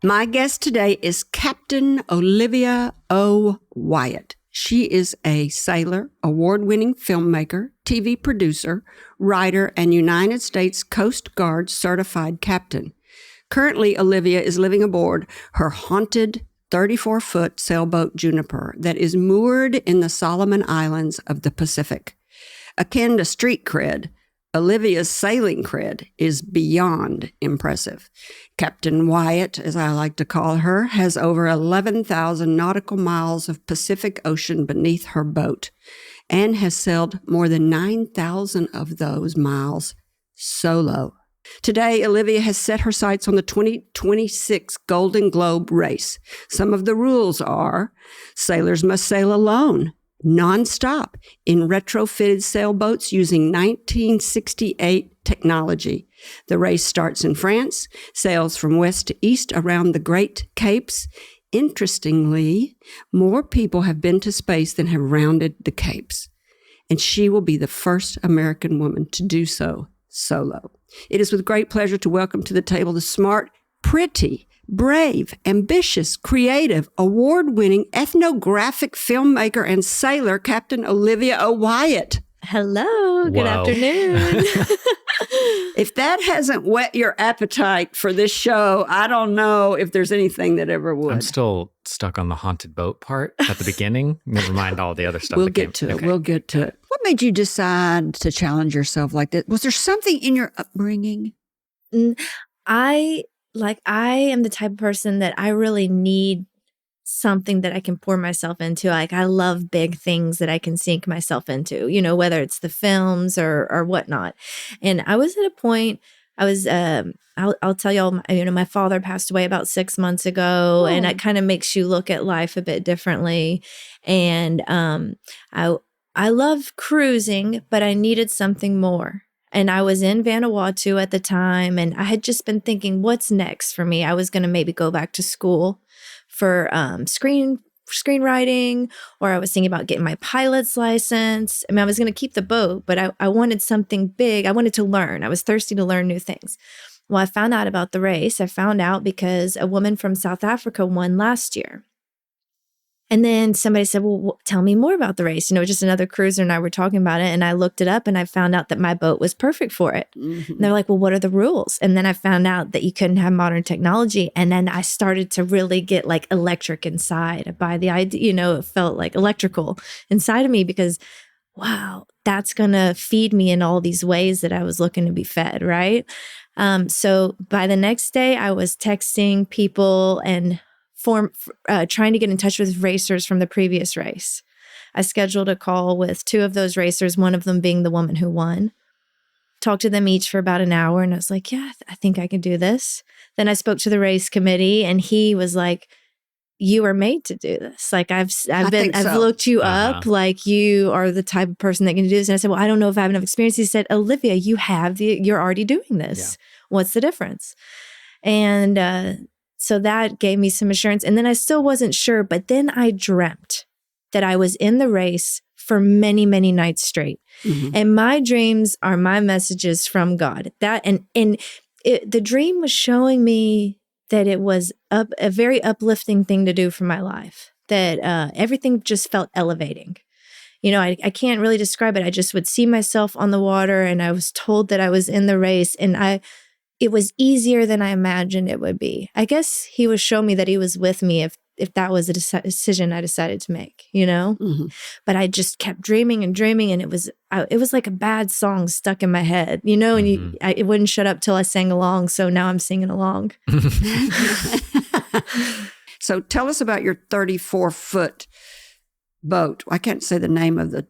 My guest today is Captain Olivia O Wyatt. She is a sailor, award-winning filmmaker, TV producer, writer, and United States Coast Guard certified captain. Currently, Olivia is living aboard her haunted 34-foot sailboat Juniper that is moored in the Soloman Islands of the Pacific. Akin to street cred, Olivia's sailing cred is beyond impressive. Captain Wyatt, as I like to call her, has over 11,000 nautical miles of Pacific Ocean beneath her boat and has sailed more than 9,000 of those miles solo. Today, Olivia has set her sights on the 2026 Golden Globe race. Some of the rules are sailors must sail alone, nonstop, in retrofitted sailboats using 1968 technology. The race starts in France, sails from west to east around the Great Capes. Interestingly, more people have been to space than have rounded the Capes, and she will be the first American woman to do so solo. It is with great pleasure to welcome to the table the smart, pretty, brave, ambitious, creative, award-winning ethnographic filmmaker and sailor, Captain Olivia O Wyatt. Hello, good afternoon. If that hasn't whet your appetite for this show, I don't know if there's anything that ever would. I'm still stuck on the haunted boat part at the beginning. Never mind all the other stuff. We'll get to it. We'll get to it. What made you decide to challenge yourself like that? Was there something in your upbringing? I am the type of person that I really need something that I can pour myself into. Like, I love big things that I can sink myself into, you know, whether it's the films or whatnot. And I was at a point, I'll tell y'all, my father passed away about 6 months ago, and it kind of makes you look at life a bit differently. And I love cruising, but I needed something more. And I was in Vanuatu at the time, and I had just been thinking, what's next for me? I was going to maybe go back to school for screenwriting, or I was thinking about getting my pilot's license. I mean, I was going to keep the boat, but I wanted something big. I wanted to learn. I was thirsty to learn new things. Well, I found out about the race. I found out because a woman from South Africa won last year. And then somebody said, well, tell me more about the race. You know, just another cruiser and I were talking about it. And I looked it up and I found out that my boat was perfect for it. Mm-hmm. And they're like, well, what are the rules? And then I found out that you couldn't have modern technology. And then I started to really get like electric inside by the idea, you know, it felt like electrical inside of me because, wow, that's going to feed me in all these ways that I was looking to be fed, right? So by the next day, I was texting people and trying to get in touch with racers from the previous race. I scheduled a call with two of those racers, one of them being the woman who won. Talked to them each for about an hour, and I was like, yeah, I think I can do this. Then I spoke to the race committee, and he was like, you are made to do this. Like I've looked you up, like you are the type of person that can do this. And I said, well, I don't know if I have enough experience. He said, Olivia, you're already doing this. Yeah. What's the difference? And, so that gave me some assurance. And then I still wasn't sure, but then I dreamt that I was in the race for many, many nights straight. Mm-hmm. And my dreams are my messages from God. The dream was showing me that it was a very uplifting thing to do for my life, that everything just felt elevating. You know, I can't really describe it. I just would see myself on the water, and I was told that I was in the race, and it was easier than I imagined it would be. I guess he was showing me that he was with me if that was a decision I decided to make, you know? Mm-hmm. But I just kept dreaming and dreaming, and it was like a bad song stuck in my head, you know? And it wouldn't shut up till I sang along, so now I'm singing along. So tell us about your 34-foot boat. I can't say the name of the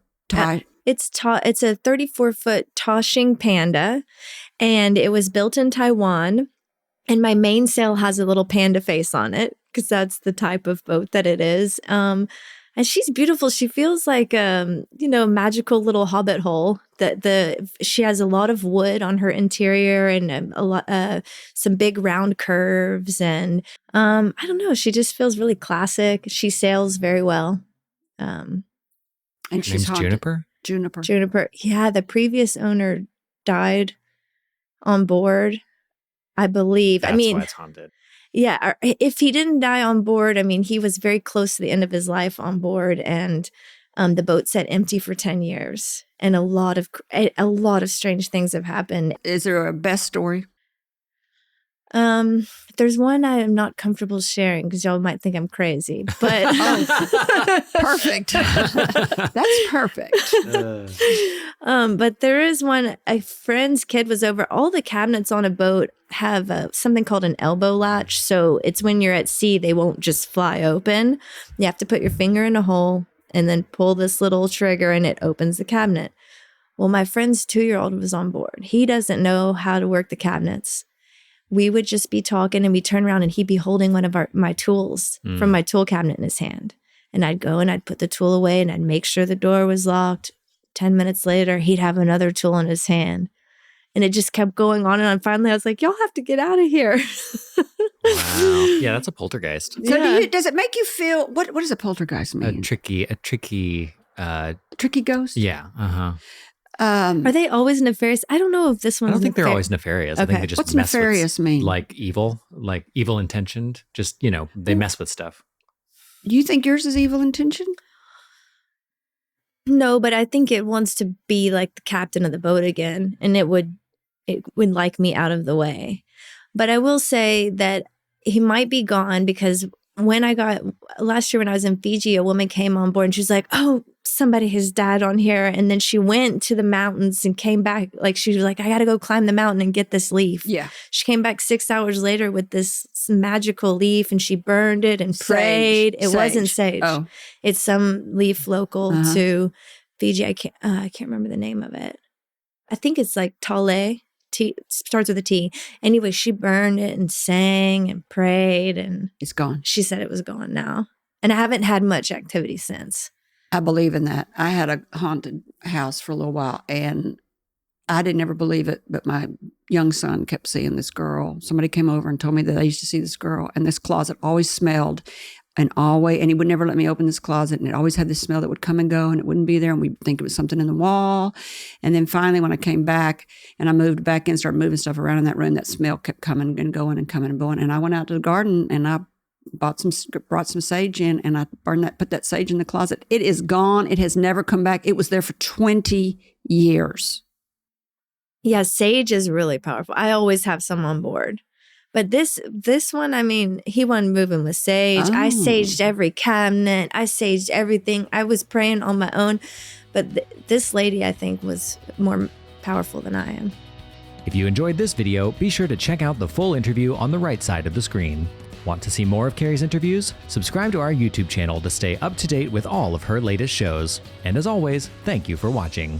It's a 34-foot Tashing Panda, and it was built in Taiwan. And my mainsail has a little panda face on it because that's the type of boat that it is. And she's beautiful. She feels like a magical little hobbit hole. She has a lot of wood on her interior and some big round curves. And I don't know. She just feels really classic. She sails very well. And she's Juniper. Juniper. Yeah, the previous owner died on board, I believe. That's why it's haunted. Yeah, if he didn't die on board, I mean, he was very close to the end of his life on board, and the boat sat empty for 10 years, and a lot of strange things have happened. Is there a best story? There's one I am not comfortable sharing because y'all might think I'm crazy, but Perfect. That's perfect. but there is one. A friend's kid was over. All the cabinets on a boat have something called an elbow latch. So it's when you're at sea, they won't just fly open. You have to put your finger in a hole and then pull this little trigger and it opens the cabinet. Well, my friend's 2-year-old was on board. He doesn't know how to work the cabinets. We would just be talking and we'd turn around and he'd be holding one of my tools from my tool cabinet in his hand. And I'd go and I'd put the tool away and I'd make sure the door was locked. 10 minutes later, he'd have another tool in his hand. And it just kept going on and on. Finally, I was like, y'all have to get out of here. Wow. Yeah, that's a poltergeist. So does it make you feel, what does a poltergeist mean? A tricky Tricky ghost? Yeah. Uh-huh. Are they always nefarious? I don't know if this one's I don't think they're always nefarious. I think Okay. they just What's mess nefarious with, mean? like evil intentioned. Just, they mess with stuff. Do you think yours is evil intention? No, but I think it wants to be like the captain of the boat again, and it would like me out of the way. But I will say that he might be gone because last year when I was in Fiji, a woman came on board and she's like, "Oh, somebody has died on here." And then she went to the mountains and came back. Like she was like, "I got to go climb the mountain and get this leaf." Yeah. She came back 6 hours later with this magical leaf and she burned it and prayed. It wasn't sage. Oh. It's some leaf local to Fiji. I can't remember the name of it. I think it's like Tale. Starts with a T. Anyway, she burned it and sang and prayed, and It's gone. she said it was gone now. And I haven't had much activity since. I believe in that. I had a haunted house for a little while and I didn't ever believe it, but my young son kept seeing this girl. Somebody came over and told me that they used to see this girl, and this closet always smelled and he would never let me open this closet, and it always had this smell that would come and go and it wouldn't be there, and we'd think it was something in the wall. And then finally when I came back and I moved back in, started moving stuff around in that room, that smell kept coming and going and coming and going. And I went out to the garden and I brought some sage in and I put that sage in the closet. It is gone. It has never come back. It was there for 20 years. Yeah, sage is really powerful. I always have some on board. But this one, I mean, he wasn't moving with sage. Oh. I saged every cabinet. I saged everything. I was praying on my own. But this lady, I think, was more powerful than I am. If you enjoyed this video, be sure to check out the full interview on the right side of the screen. Want to see more of Kerry's interviews? Subscribe to our YouTube channel to stay up to date with all of her latest shows. And as always, thank you for watching.